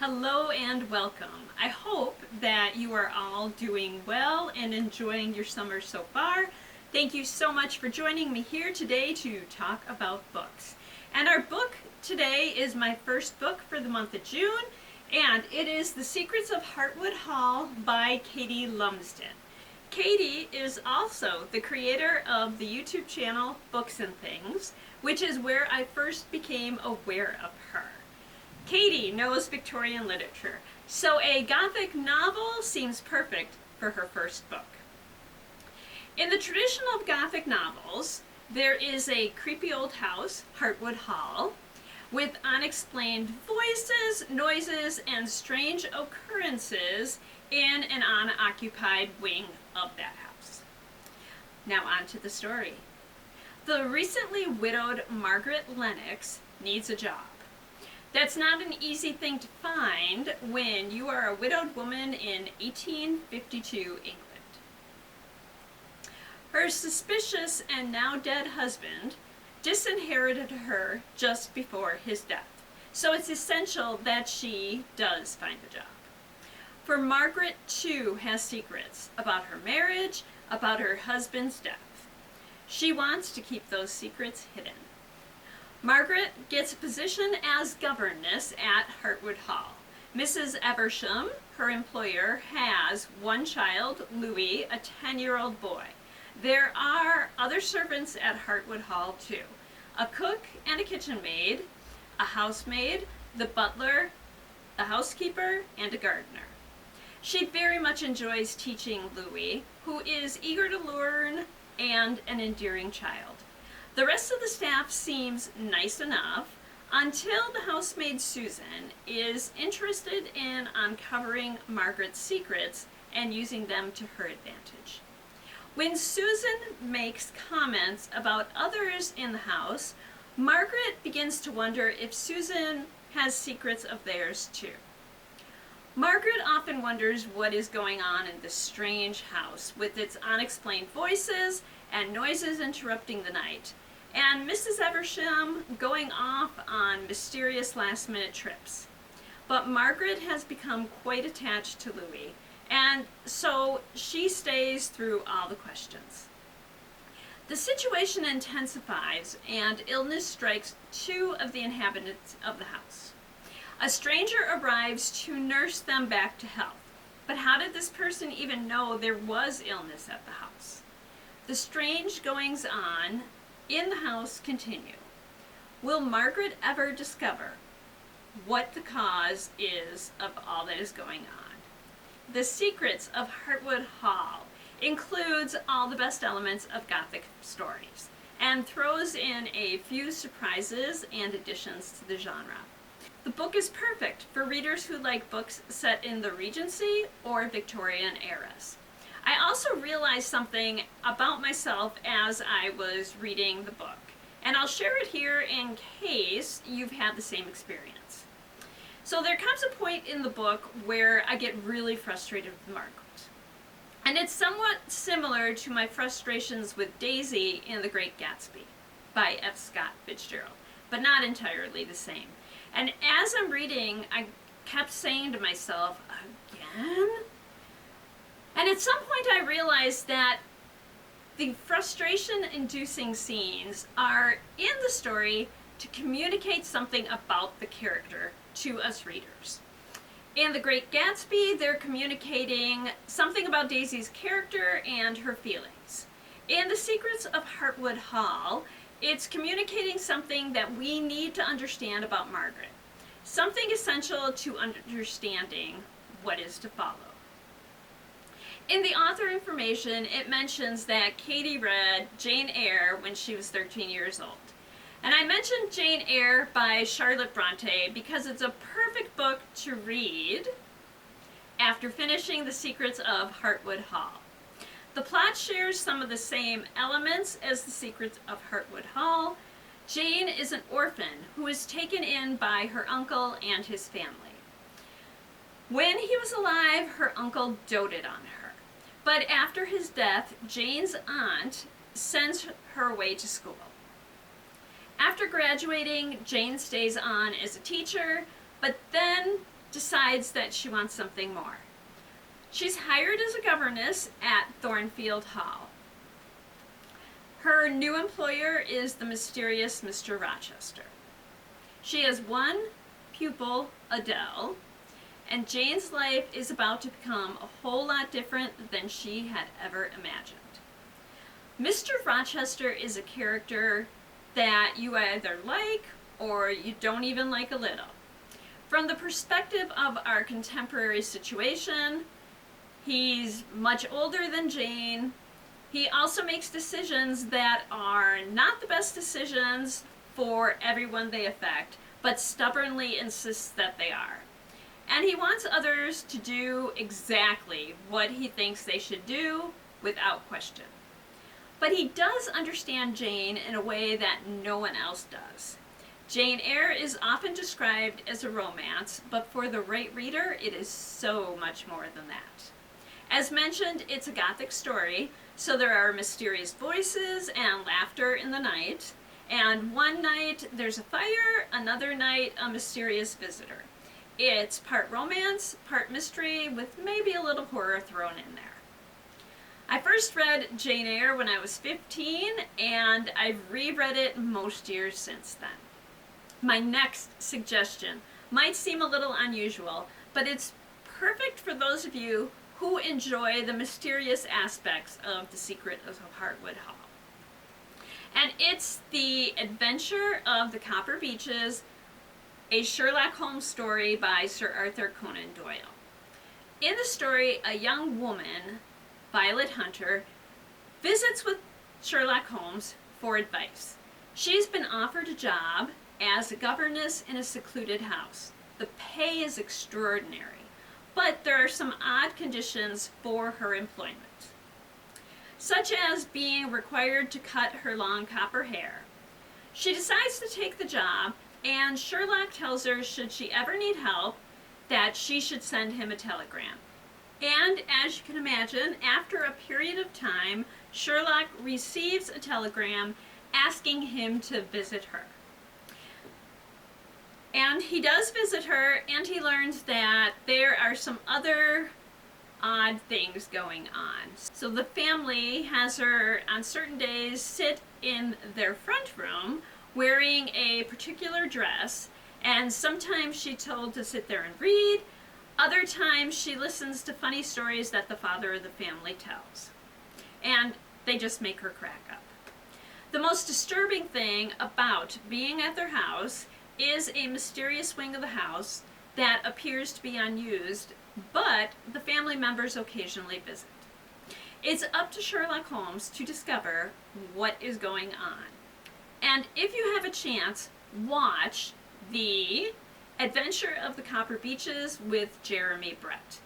Hello and welcome. I hope that you are all doing well and enjoying your summer so far. Thank you so much for joining me here today to talk about books. And our book today is my first book for the month of June, and it is The Secrets of Hartwood Hall by Katie Lumsden. Katie is also the creator of the YouTube channel Books and Things, which is where I first became aware of her. Katie knows Victorian literature, so a Gothic novel seems perfect for her first book. In the tradition of Gothic novels, there is a creepy old house, Hartwood Hall, with unexplained voices, noises, and strange occurrences in an unoccupied wing of that house. Now on to the story. The recently widowed Margaret Lennox needs a job. That's not an easy thing to find when you are a widowed woman in 1852 England. Her suspicious and now dead husband disinherited her just before his death, so it's essential that she does find a job. For Margaret, too, has secrets about her marriage, about her husband's death. She wants to keep those secrets hidden. Margaret gets a position as governess at Hartwood Hall. Mrs. Eversham, her employer, has one child, Louis, a 10-year-old boy. There are other servants at Hartwood Hall too. A cook and a kitchen maid, a housemaid, the butler, a housekeeper, and a gardener. She very much enjoys teaching Louis, who is eager to learn and an endearing child. The rest of the staff seems nice enough until the housemaid Susan is interested in uncovering Margaret's secrets and using them to her advantage. When Susan makes comments about others in the house, Margaret begins to wonder if Susan has secrets of theirs too. Margaret often wonders what is going on in this strange house with its unexplained voices and noises interrupting the night, and Mrs. Eversham going off on mysterious last-minute trips. But Margaret has become quite attached to Louis, and so she stays through all the questions. The situation intensifies, and illness strikes two of the inhabitants of the house. A stranger arrives to nurse them back to health. But how did this person even know there was illness at the house? The strange goings-on in the house continue. Will Margaret ever discover what the cause is of all that is going on? The Secrets of Hartwood Hall includes all the best elements of Gothic stories and throws in a few surprises and additions to the genre. The book is perfect for readers who like books set in the Regency or Victorian eras. I also realized something about myself as I was reading the book, and I'll share it here in case you've had the same experience. So there comes a point in the book where I get really frustrated with Margaret. And it's somewhat similar to my frustrations with Daisy in The Great Gatsby by F. Scott Fitzgerald, but not entirely the same. And as I'm reading, I kept saying to myself, again? And at some point I realized that the frustration-inducing scenes are in the story to communicate something about the character to us readers. In The Great Gatsby, they're communicating something about Daisy's character and her feelings. In The Secrets of Hartwood Hall, it's communicating something that we need to understand about Margaret. Something essential to understanding what is to follow. In the author information, it mentions that Katie read Jane Eyre when she was 13 years old. And I mentioned Jane Eyre by Charlotte Bronte because it's a perfect book to read after finishing The Secrets of Hartwood Hall. The plot shares some of the same elements as The Secrets of Hartwood Hall. Jane is an orphan who is taken in by her uncle and his family. When he was alive, her uncle doted on her. But after his death, Jane's aunt sends her away to school. After graduating, Jane stays on as a teacher, but then decides that she wants something more. She's hired as a governess at Thornfield Hall. Her new employer is the mysterious Mr. Rochester. She has one pupil, Adele, and Jane's life is about to become a whole lot different than she had ever imagined. Mr. Rochester is a character that you either like or you don't even like a little. From the perspective of our contemporary situation, he's much older than Jane. He also makes decisions that are not the best decisions for everyone they affect, but stubbornly insists that they are. And he wants others to do exactly what he thinks they should do without question. But he does understand Jane in a way that no one else does. Jane Eyre is often described as a romance, but for the right reader, it is so much more than that. As mentioned, it's a Gothic story, so there are mysterious voices and laughter in the night. And one night there's a fire, another night a mysterious visitor. It's part romance, part mystery, with maybe a little horror thrown in there. I first read Jane Eyre when I was 15, and I've reread it most years since then. My next suggestion might seem a little unusual, but it's perfect for those of you who enjoy the mysterious aspects of The Secrets of Hartwood Hall. And it's The Adventure of the Copper Beeches, a Sherlock Holmes story by Sir Arthur Conan Doyle. In the story, a young woman, Violet Hunter, visits with Sherlock Holmes for advice. She's been offered a job as a governess in a secluded house. The pay is extraordinary, but there are some odd conditions for her employment, such as being required to cut her long copper hair. She decides to take the job, and Sherlock tells her, should she ever need help, that she should send him a telegram. And as you can imagine, after a period of time, Sherlock receives a telegram asking him to visit her. And he does visit her, and he learns that there are some other odd things going on. So the family has her on certain days sit in their front room wearing a particular dress, and sometimes she's told to sit there and read. Other times she listens to funny stories that the father of the family tells. And they just make her crack up. The most disturbing thing about being at their house is a mysterious wing of the house that appears to be unused, but the family members occasionally visit. It's up to Sherlock Holmes to discover what is going on. And if you have a chance, watch The Adventure of the Copper Beeches with Jeremy Brett.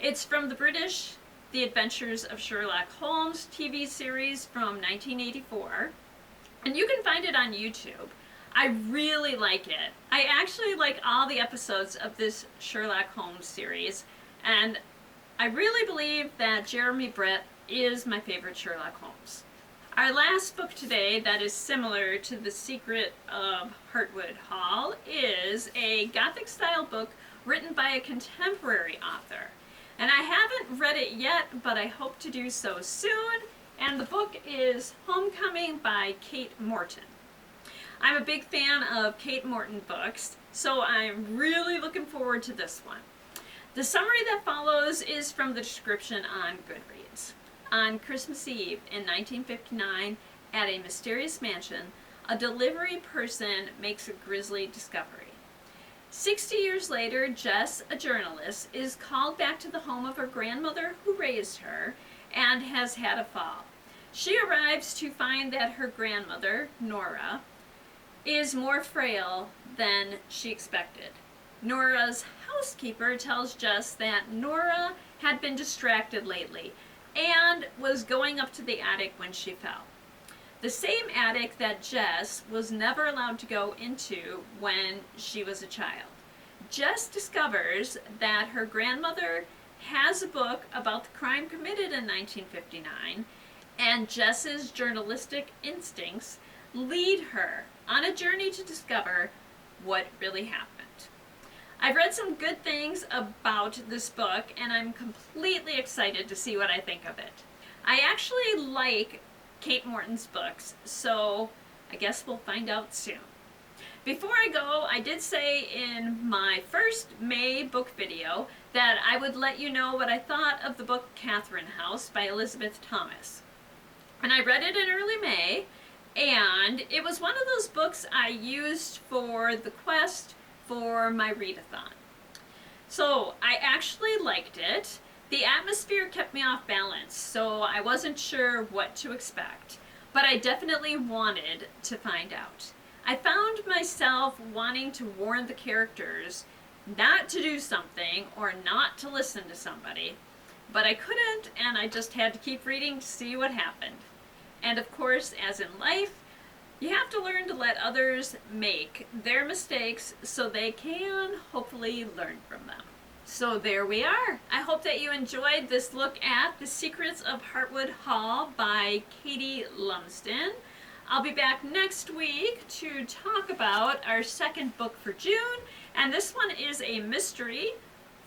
It's from the British The Adventures of Sherlock Holmes TV series from 1984, and you can find it on YouTube. I really like it. I actually like all the episodes of this Sherlock Holmes series, and I really believe that Jeremy Brett is my favorite Sherlock Holmes. Our last book today that is similar to The Secret of Hartwood Hall is a Gothic-style book written by a contemporary author. And I haven't read it yet, but I hope to do so soon. And the book is Homecoming by Kate Morton. I'm a big fan of Kate Morton books, so I'm really looking forward to this one. The summary that follows is from the description on Goodreads. On Christmas Eve in 1959, at a mysterious mansion, a delivery person makes a grisly discovery. 60 years later, Jess, a journalist, is called back to the home of her grandmother who raised her and has had a fall. She arrives to find that her grandmother, Nora, is more frail than she expected. Nora's housekeeper tells Jess that Nora had been distracted lately and was going up to the attic when she fell. The same attic that Jess was never allowed to go into when she was a child. Jess discovers that her grandmother has a book about the crime committed in 1959, and Jess's journalistic instincts lead her on a journey to discover what really happened. I've read some good things about this book, and I'm completely excited to see what I think of it. I actually like Kate Morton's books, so I guess we'll find out soon. Before I go, I did say in my first May book video that I would let you know what I thought of the book Catherine House by Elizabeth Thomas. And I read it in early May, and it was one of those books I used for the quest for my readathon. So I actually liked it. The atmosphere kept me off balance, so I wasn't sure what to expect, but I definitely wanted to find out. I found myself wanting to warn the characters not to do something or not to listen to somebody, but I couldn't, and I just had to keep reading to see what happened. And of course, as in life, you have to learn to let others make their mistakes so they can hopefully learn from them. So there we are. I hope that you enjoyed this look at The Secrets of Hartwood Hall by Katie Lumsden. I'll be back next week to talk about our second book for June, and this one is a mystery,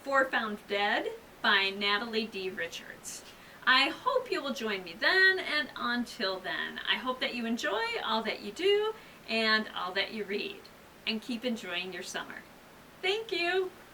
Four Found Dead by Natalie D. Richards. I hope you will join me then, and until then, I hope that you enjoy all that you do and all that you read, and keep enjoying your summer. Thank you!